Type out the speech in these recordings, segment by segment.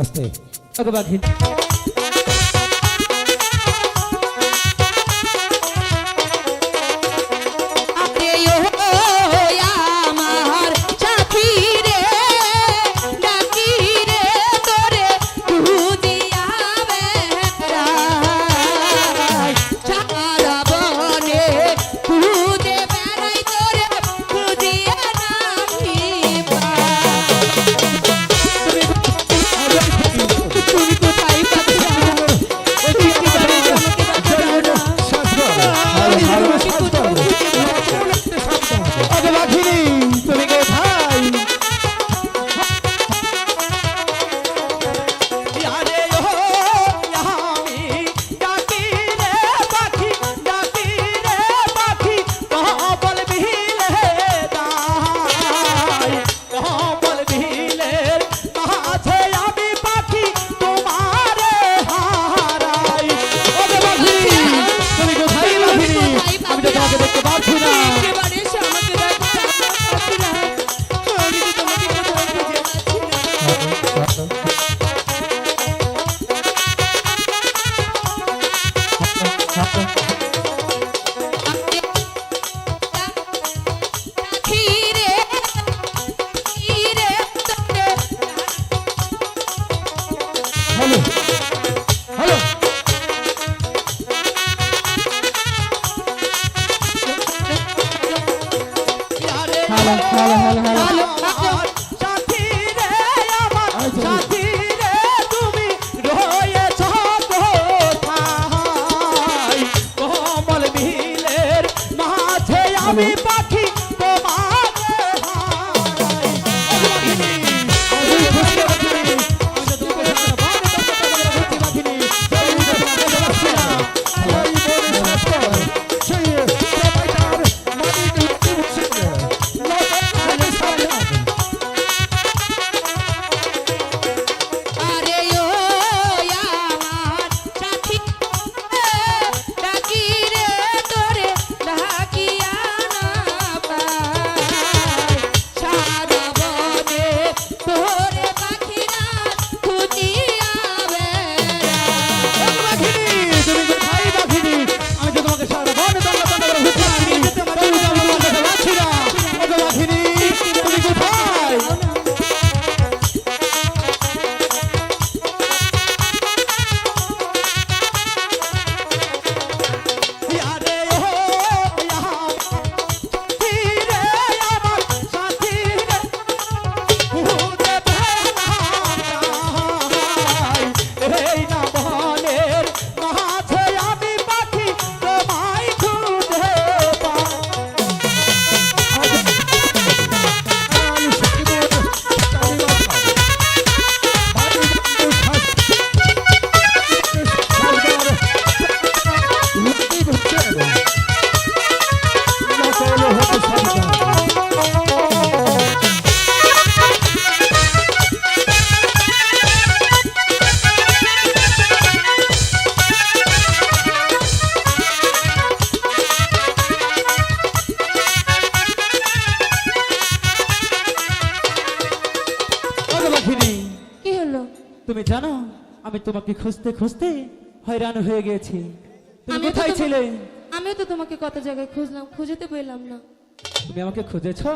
আস্তে ওগো বাঘিনী তুমি জানো আমি তোমাকে খুঁজতে খুঁজতে হয়রান হয়ে গেছি। তুমি কোথায় ছিলে? আমিও তো তোমাকে কত জায়গায় খুঁজলাম, খুঁজে তো পেলাম না। তুমি আমাকে খুঁজেছো?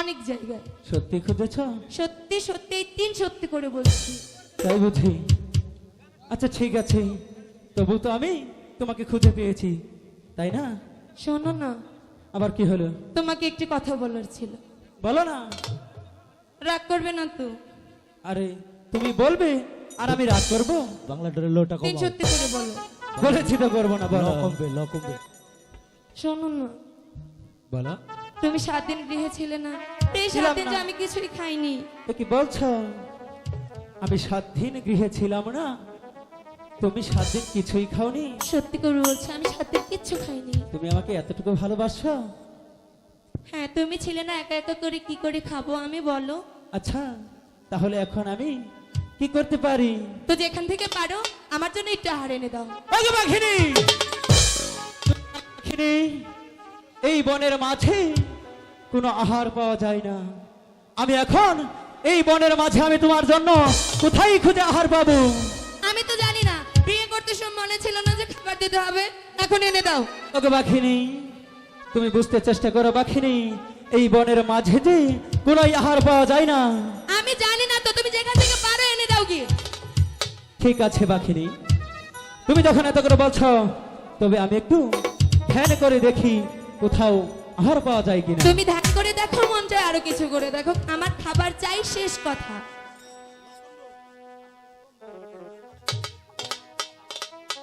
অনেক জায়গায়। সত্যি খুঁজেছো? সত্যি সত্যি, তিন সত্যি করে বলছি। তাই বুঝি? আচ্ছা ঠিক আছে, তবু তো আমি তোমাকে খুঁজে পেয়েছি, তাই না? শোনো না। আবার কি হলো? তোমাকে একটি কথা বলার ছিল। বলো না। রাগ করবে না তো? আরে তুমি বলবে আর আমি রাগ করব? বাংলাটার লোটা কম। তিন সত্যি করে বলো। বলেছি তো করবো না। বলো। কমবে। শোনো না। বলো। তুমি 7 দিন গৃহে ছিলে না? এই 7 দিন যে আমি কিছুই খাইনি। এ কি বলছো? আমি 7 দিন গৃহে ছিলাম না? তুমি 7 দিন কিছুই খাওনি? সত্যি করে বলছি, আমি 7 দিন কিচ্ছু খাইনি। তুমি আমাকে এতটুকু ভালোবাসো? হ্যাঁ, তুমি ছিলে না, একা একা করে কি করে খাবো আমি, বলো? আচ্ছা তাহলে এখন আমি কি করতে পারি? তো যেখান থেকে পারো আমার জন্য একটু আহার এনে দাও। ওগো বাঘিনী, বাঘিনী, এই বনের মাঝে কোনো আহার পাওয়া যায় না। আমি এখন এই বনের মাঝে আমি তোমার জন্য কোথায় খুঁজে আহার পাবো? আমি তো জানি না, বিয়ে করতে সময় মনে ছিল না যে খাবার দিতে হবে, এখন এনে দাও। ওকে বাঘিনী, তুমি বুঝতে চেষ্টা করো বাঘিনী, এই বনের মাঝে যে কোনো আহার পাওয়া যায় না। আমি জানি না তো, তুমি যেখান থেকে পারো এনে দাও কি। ঠিক আছে বাঘিনী, তুমি যখন এত করে বলছো, তবে আমি একটু ধ্যান করে দেখি কোথাও আহার পাওয়া যায় কিনা। তুমি ধ্যান করে দেখো, মন চায় আরো কিছু করে দেখো, আমার খাবার চাই, শেষ কথা।